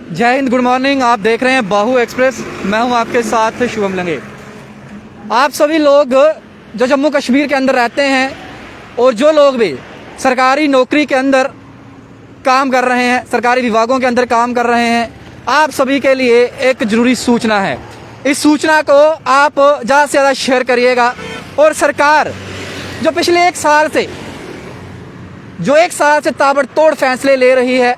जय Hind, good morning. आप देख रहे हैं बाहू एक्सप्रेस। मैं हूं आपके साथ शुभम लंगे। आप सभी लोग जो जम्मू कश्मीर के अंदर रहते हैं और जो लोग भी सरकारी नौकरी के अंदर काम कर रहे हैं, सरकारी विभागों के अंदर काम कर रहे हैं, आप सभी के लिए एक ज़रूरी सूचना है। इस सूचना को आप ज़्यादा से ज़्यादा शेयर करिएगा। और सरकार जो पिछले एक साल से ताबड़तोड़ फैसले ले रही है,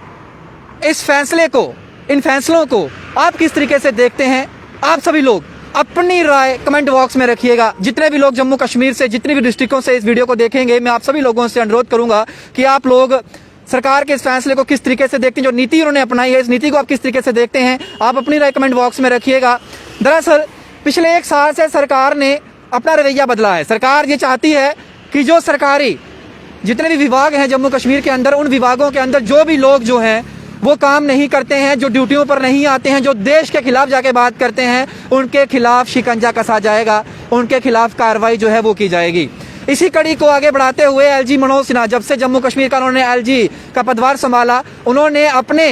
इन फैसलों को आप किस तरीके से देखते हैं? आप सभी लोग अपनी राय कमेंट बॉक्स में रखिएगा। जितने भी लोग जम्मू कश्मीर से, जितनी भी डिस्ट्रिक्टों से इस वीडियो को देखेंगे, मैं आप सभी लोगों से अनुरोध करूंगा कि आप लोग सरकार के इस फैसले को किस तरीके से देखते हैं, जो नीति उन्होंने अपनाई है, इस नीति को आप किस तरीके से देखते हैं, आप अपनी राय कमेंट बॉक्स में रखिएगा। दरअसल पिछले एक साल से सरकार ने अपना रवैया बदला है। सरकार ये चाहती है कि जो सरकारी जितने भी विभाग हैं जम्मू कश्मीर के अंदर, उन विभागों के अंदर जो भी लोग जो हैं वो काम नहीं करते हैं, जो ड्यूटियों पर नहीं आते हैं, जो देश के खिलाफ जाके बात करते हैं, उनके खिलाफ शिकंजा कसा जाएगा, उनके खिलाफ कार्रवाई जो है वो की जाएगी। इसी कड़ी को आगे बढ़ाते हुए एलजी मनोज सिन्हा, जब से जम्मू कश्मीर का उन्होंने एलजी का पदभार संभाला, उन्होंने अपने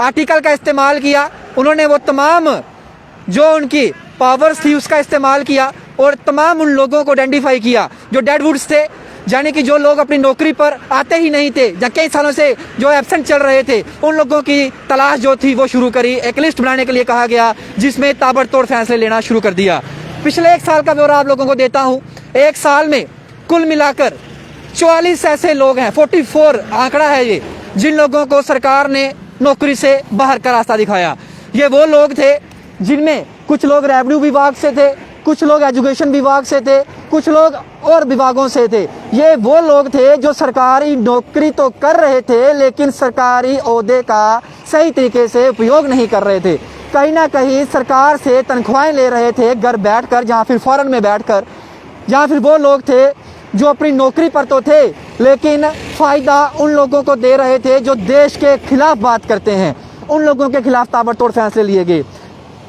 आर्टिकल का इस्तेमाल किया। उन्होंने वो तमाम जो उनकी पावर्स थी उसका इस्तेमाल किया और तमाम उन लोगों को आइडेंटिफाई किया जो डेडवुड्स थे, यानी कि जो लोग अपनी नौकरी पर आते ही नहीं थे, या कई सालों से जो एब्सेंट चल रहे थे, उन लोगों की तलाश जो थी वो शुरू करी। एक लिस्ट बनाने के लिए कहा गया, जिसमें ताबड़तोड़ फैसले लेना शुरू कर दिया। पिछले एक साल का ब्यौरा आप लोगों को देता हूँ। एक साल में कुल मिलाकर 44 ऐसे लोग हैं, 44 आंकड़ा है ये, जिन लोगों को सरकार ने नौकरी से बाहर का रास्ता दिखाया। ये वो लोग थे जिनमें कुछ लोग रेवेन्यू विभाग से थे, कुछ लोग एजुकेशन विभाग से थे, कुछ लोग और विभागों से थे। ये वो लोग थे जो सरकारी नौकरी तो कर रहे थे, लेकिन सरकारी ओहदे का सही तरीके से उपयोग नहीं कर रहे थे। कहीं ना कहीं सरकार से तनख्वाहें ले रहे थे घर बैठकर, जहाँ फिर फॉरेन में बैठकर। जहाँ फिर वो लोग थे जो अपनी नौकरी पर तो थे, लेकिन फ़ायदा उन लोगों को दे रहे थे जो देश के खिलाफ बात करते हैं। उन लोगों के खिलाफ ताबड़तोड़ फैसले लिए गए।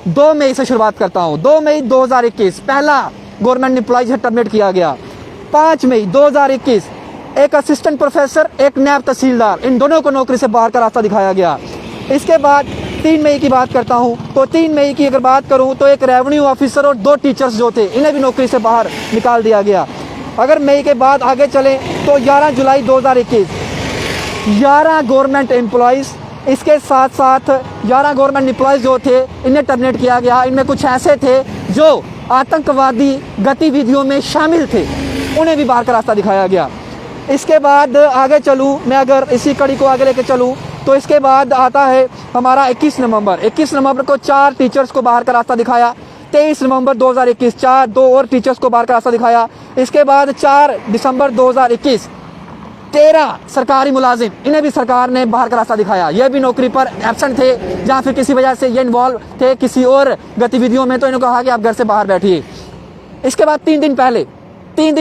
2 मई से शुरुआत करता हूँ। 2 मई 2021 पहला गवर्नमेंट एम्प्लॉयज टर्मिनेट किया गया। 5 मई 2021 एक असिस्टेंट प्रोफेसर, एक नायब तहसीलदार, इन दोनों को नौकरी से बाहर का रास्ता दिखाया गया। इसके बाद 3 मई की बात करता हूँ, तो 3 मई की अगर बात करूँ तो एक रेवेन्यू ऑफिसर और 2 टीचर्स जो थे, इन्हें भी नौकरी से बाहर निकाल दिया गया। अगर मई के बाद आगे चलें तो 11 जुलाई 2021 11 गवर्नमेंट एम्प्लॉयज़, इसके साथ साथ 11 गवर्नमेंट एम्प्लॉयज़ जो थे इन्हें टर्मिनेट किया गया। इनमें कुछ ऐसे थे जो आतंकवादी गतिविधियों में शामिल थे, उन्हें भी बाहर का रास्ता दिखाया गया। इसके बाद आगे चलूँ, मैं अगर इसी कड़ी को आगे लेके चलूँ तो इसके बाद आता है हमारा 21 नवंबर को 4 टीचर्स को बाहर का रास्ता दिखाया। 23 नवंबर 2021 2 और टीचर्स को बाहर का रास्ता दिखाया। इसके बाद 4 दिसंबर 2021 13 सरकारी मुलाजिम, इन्हें भी सरकार ने बाहर का रास्ता दिखाया। ये भी नौकरी पर एब्सेंट थे, जहाँ फिर किसी वजह से ये इन्वॉल्व थे किसी और गतिविधियों में, तो इन्होंने कहा कि आप घर से बाहर बैठिए। इसके बाद 3 दिन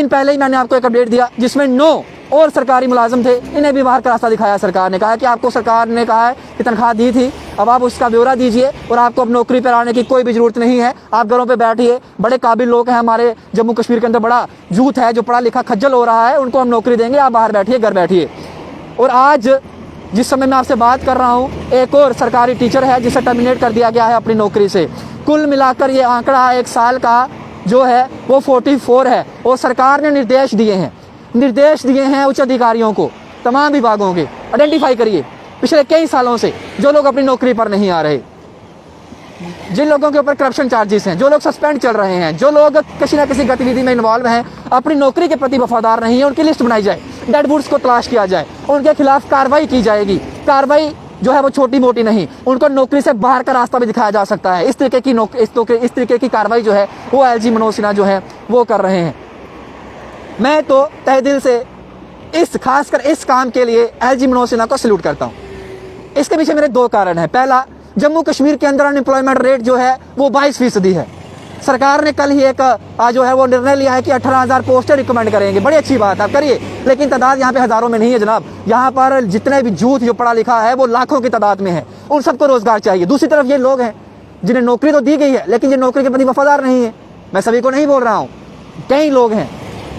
पहले ही मैंने आपको एक अपडेट दिया, जिसमें 9 और सरकारी मुलाजिम थे, इन्हें भी बाहर का रास्ता दिखाया। सरकार ने कहा कि आपको सरकार ने कहा है कि तनख्वाह दी थी, अब आप उसका ब्यौरा दीजिए और आपको अब नौकरी पर आने की कोई भी ज़रूरत नहीं है, आप घरों पे बैठिए। बड़े काबिल लोग हैं हमारे जम्मू कश्मीर के अंदर, बड़ा यूथ है जो पढ़ा लिखा खज्जल हो रहा है, उनको हम नौकरी देंगे, आप बाहर बैठिए, घर बैठिए। और आज जिस समय मैं आपसे बात कर रहा हूँ, एक और सरकारी टीचर है जिसे टर्मिनेट कर दिया गया है अपनी नौकरी से। कुल मिलाकर ये आंकड़ा एक साल का जो है वो 44 है। और सरकार ने निर्देश दिए हैं उच्च अधिकारियों को, तमाम विभागों के, आइडेंटिफाई करिए पिछले कई सालों से जो लोग अपनी नौकरी पर नहीं आ रहे, जिन लोगों के ऊपर करप्शन चार्जेस हैं, जो लोग सस्पेंड चल रहे हैं, जो लोग किसी न किसी गतिविधि में इन्वॉल्व हैं, अपनी नौकरी के प्रति वफादार नहीं है, उनकी लिस्ट बनाई जाए, डेडवुड्स को तलाश किया जाए, उनके खिलाफ कार्रवाई की जाएगी। कार्रवाई जो है वो छोटी मोटी नहीं, उनको नौकरी से बाहर का रास्ता भी दिखाया जा सकता है। इस तरीके की कार्रवाई जो है वो एलजी मनोज सिन्हा जो है वो कर रहे हैं। मैं तो तहे दिल से खासकर इस काम के लिए एलजी मनोज सिन्हा को सैल्यूट करता हूँ। इसके पीछे मेरे 2 कारण हैं। पहला, जम्मू कश्मीर के अंदर अनएम्प्लॉयमेंट रेट जो है वो 22% है। सरकार ने कल ही एक जो है वो निर्णय लिया है कि 18,000 पोस्टें रिकमेंड करेंगे। बड़ी अच्छी बात, आप करिए, लेकिन तादाद यहाँ पे हज़ारों में नहीं है जनाब। यहाँ पर जितने भी यूथ जो पढ़ा लिखा है वो लाखों की तादाद में है, उन सबको रोजगार चाहिए। दूसरी तरफ ये लोग हैं जिन्हें नौकरी तो दी गई है, लेकिन ये नौकरी के प्रति वफादार नहीं है। मैं सभी को नहीं बोल रहा हूँ, कई लोग हैं,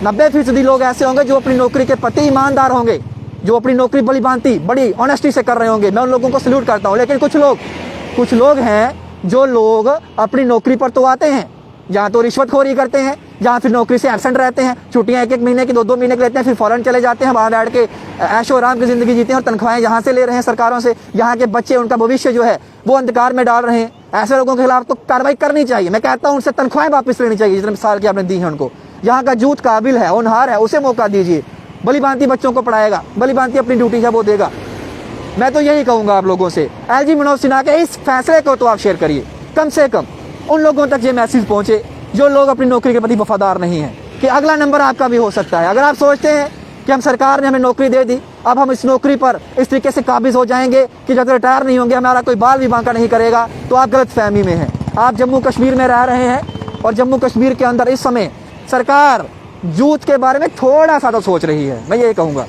90% लोग ऐसे होंगे जो अपनी नौकरी के प्रति ईमानदार होंगे, जो अपनी नौकरी बड़ी भांति बड़ी ऑनेस्टी से कर रहे होंगे। मैं उन लोगों को सैल्यूट करता हूँ। लेकिन कुछ लोग कुछ लोग हैं जो लोग अपनी नौकरी पर तो आते हैं, जहाँ तो रिश्वतखोरी करते हैं, जहाँ फिर नौकरी से एब्सेंट रहते हैं, छुट्टियाँ 1-1 महीने की 2-2 महीने की लेते हैं, फिर फॉरेन चले जाते हैं, वहाँ बैठ के ऐशो आराम की ज़िंदगी जीते हैं और तनख्वाहें यहाँ से ले रहे हैं सरकारों से। यहाँ के बच्चे, उनका भविष्य जो है वो अंधकार में डाल रहे हैं। ऐसे लोगों के खिलाफ तो कार्रवाई करनी चाहिए। मैं कहता हूँ उनसे तनख्वाहें वापस लेनी चाहिए जितने साल की आपने दी है उनको। यहाँ का यूथ काबिल है, होनहार है, उसे मौका दीजिए। भली भांति बच्चों को पढ़ाएगा, भली भांति अपनी ड्यूटी है वो देगा। मैं तो यही कहूँगा आप लोगों से, एलजी मनोज सिन्हा के इस फैसले को तो आप शेयर करिए। कम से कम उन लोगों तक ये मैसेज पहुँचे जो लोग अपनी नौकरी के प्रति वफादार नहीं हैं, कि अगला नंबर आपका भी हो सकता है। अगर आप सोचते हैं कि हम सरकार ने हमें नौकरी दे दी, अब हम इस नौकरी पर इस तरीके से काबिज हो जाएंगे कि जब तक रिटायर नहीं होंगे हमारा कोई बाल भी बांका नहीं करेगा, तो आप गलत फहमी में हैं। आप जम्मू कश्मीर में रह रहे हैं और जम्मू कश्मीर के अंदर इस समय सरकार यूथ के बारे में थोड़ा सा तो सोच रही है, मैं ये कहूँगा।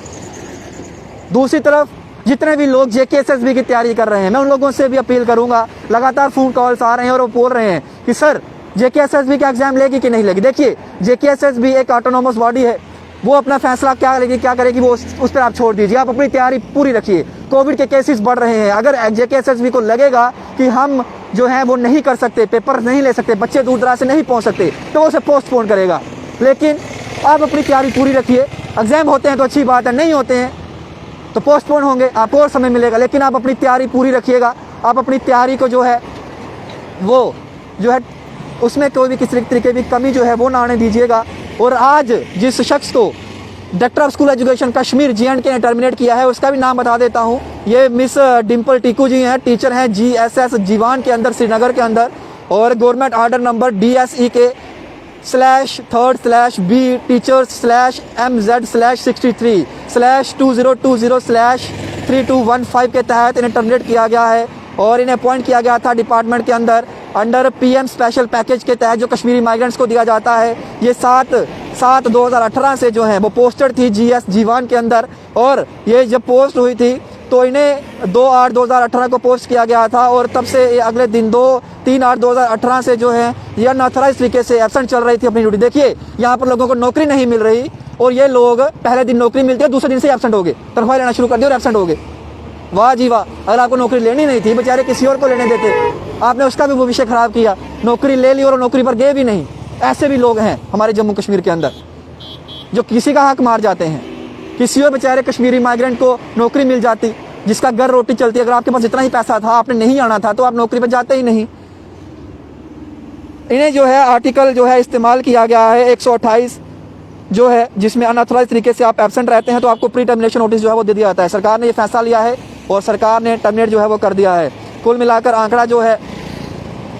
दूसरी तरफ जितने भी लोग JKSSB की तैयारी कर रहे हैं, मैं उन लोगों से भी अपील करूँगा। लगातार फ़ोन कॉल्स आ रहे हैं और वो बोल रहे हैं कि सर JKSSB का एग्जाम लेगी कि नहीं लेगी। देखिए, JKSSB एक ऑटोनोमस बॉडी है, वो अपना फैसला क्या लेगी क्या करेगी वो उस पर आप छोड़ दीजिए। आप अपनी तैयारी पूरी रखिए। कोविड के केसेस बढ़ रहे हैं, अगर JKSSB को लगेगा कि हम जो है वो नहीं कर सकते, पेपर नहीं ले सकते, बच्चे दूर दराज से नहीं पहुंच सकते, तो वो उसे पोस्टपोन करेगा। लेकिन आप अपनी तैयारी पूरी रखिए। एग्जाम होते हैं तो अच्छी बात है, नहीं होते हैं तो पोस्टपोन होंगे, आपको और समय मिलेगा, लेकिन आप अपनी तैयारी पूरी रखिएगा। आप अपनी तैयारी को जो है वो जो है उसमें कोई भी किसी तरीके की कमी जो है वो ना आने दीजिएगा। और आज जिस शख्स को director of school education Kashmir JNK ने टर्मिनेट किया है, उसका भी नाम बता देता हूँ। ये मिस डिम्पल टीकू जी हैं, टीचर हैं GSS जीवान के अंदर, श्रीनगर के अंदर। और government order number DSEK/3/B teachers/MZ/63/2020/3215 के तहत इन्हें टर्मिनेट किया गया है। और इन्हें अपॉइंट किया गया था डिपार्टमेंट के अंदर अंडर PM स्पेशल पैकेज के तहत जो कश्मीरी माइग्रेंट्स को दिया जाता है। ये 7/7/2018 से जो है वो पोस्टेड थी GS जीवान के अंदर। और ये जब पोस्ट हुई थी तो इन्हें 2/8/2018 को पोस्ट किया गया था, और तब से अगले दिन 3/8/2018 से जो है ये अनऑथराइज तरीके से एब्सेंट चल रही थी अपनी ड्यूटी। देखिए, यहाँ पर लोगों को नौकरी नहीं मिल रही और ये लोग पहले दिन नौकरी मिलती है, दूसरे दिन से एब्सेंट हो गए, तनख्वाह लेना शुरू कर दी और एब्सेंट हो गए। वाह जी वाह, अगर आपको नौकरी लेनी नहीं थी, बेचारे किसी और को लेने देते, आपने उसका भी भविष्य खराब किया। नौकरी ले ली और नौकरी पर गए भी नहीं। ऐसे भी लोग हैं हमारे जम्मू कश्मीर के अंदर जो किसी का हक मार जाते हैं। किसी और बेचारे कश्मीरी माइग्रेंट को नौकरी मिल जाती, जिसका घर रोटी चलती, अगर आपके पास इतना ही पैसा था, आपने नहीं आना था, तो आप नौकरी पर जाते ही नहीं। इन्हें जो है आर्टिकल जो है इस्तेमाल किया गया है 128 जो है, जिसमें अनऑथराइज तरीके से आप एब्सेंट रहते हैं तो आपको प्री टर्मिनेशन नोटिस जो है वो दे दिया जाता है। सरकार ने ये फैसला लिया है और सरकार ने टर्मिनेट जो है वो कर दिया है। कुल मिलाकर आंकड़ा जो है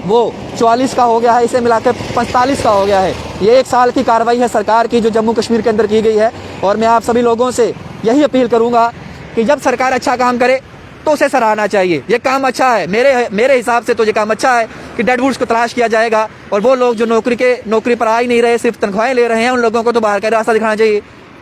वो 44 का हो गया है, इसे मिलाकर 45 का हो गया है। ये 1 साल की कार्रवाई है सरकार की जो जम्मू कश्मीर के अंदर की गई है। और मैं आप सभी लोगों से यही अपील करूँगा कि जब सरकार अच्छा काम करे तो उसे सराहना चाहिए। ये काम अच्छा है, मेरे हिसाब से तो ये काम अच्छा है कि डेडवुड्स को तलाश किया जाएगा और वो लोग जो नौकरी पर आ ही नहीं रहे, सिर्फ तनख्वाहें ले रहे हैं, उन लोगों को तो बाहर का रास्ता दिखाना चाहिए।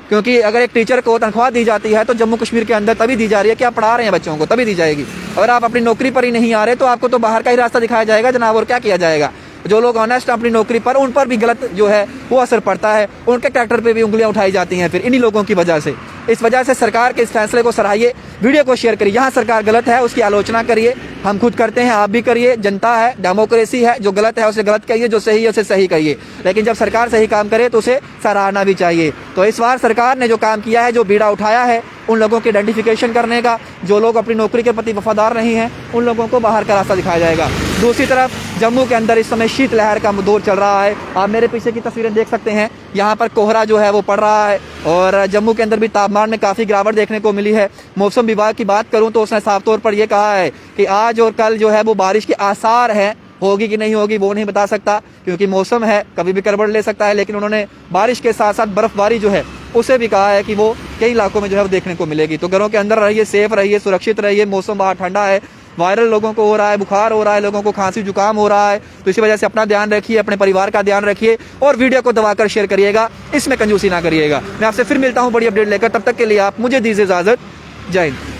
क्योंकि अगर एक टीचर को तनख्वाह दी जाती है तो जम्मू कश्मीर के अंदर तभी दी जा रही है कि आप पढ़ा रहे हैं बच्चों को, तभी दी जाएगी। अगर आप अपनी नौकरी पर ही नहीं आ रहे तो आपको तो बाहर का ही रास्ता दिखाया जाएगा जनाब, और क्या किया जाएगा। जो लोग ऑनेस्ट अपनी नौकरी पर, उन पर भी गलत जो है वो असर पड़ता है, उनके कैरेक्टर पे भी उंगलियां उठाई जाती हैं फिर इन्हीं लोगों की वजह से। इस वजह से सरकार के इस फैसले को सराहिए, वीडियो को शेयर करिए। यहाँ सरकार गलत है उसकी आलोचना करिए, हम खुद करते हैं, आप भी करिए। जनता है, डेमोक्रेसी है, जो गलत है उसे गलत कहिए, जो सही है उसे सही कहिए। लेकिन जब सरकार सही काम करे तो उसे सराहना भी चाहिए। तो इस बार सरकार ने जो काम किया है, जो बीड़ा उठाया है उन लोगों की आइडेंटिफिकेशन करने का, जो लोग अपनी नौकरी के प्रति वफादार नहीं हैं, उन लोगों को बाहर का रास्ता दिखाया जाएगा। दूसरी तरफ जम्मू के अंदर इस समय शीतलहर का दौर चल रहा है। आप मेरे पीछे की तस्वीरें देख सकते हैं, यहाँ पर कोहरा जो है वो पड़ रहा है और जम्मू के अंदर भी तापमान में काफ़ी गिरावट देखने को मिली है। मौसम विभाग की बात करूँ तो उसने साफ तौर पर यह कहा है कि आज और कल जो है वो बारिश के आसार हैं, होगी कि नहीं होगी वो नहीं बता सकता क्योंकि मौसम है, कभी भी गड़बड़ ले सकता है। लेकिन उन्होंने बारिश के साथ साथ बर्फबारी जो है उसे भी कहा है कि वो कई इलाकों में जो है वो देखने को मिलेगी। तो घरों के अंदर रहिए, सेफ रहिए, सुरक्षित रहिए। मौसम बाहर ठंडा है, वायरल लोगों को हो रहा है, बुखार हो रहा है, लोगों को खांसी जुकाम हो रहा है, तो इसी वजह से अपना ध्यान रखिए, अपने परिवार का ध्यान रखिए और वीडियो को दबाकर शेयर करिएगा, इसमें कंजूसी ना करिएगा। मैं आपसे फिर मिलता हूँ बड़ी अपडेट लेकर, तब तक के लिए आप मुझे दीजिए इजाजत। जय हिंद।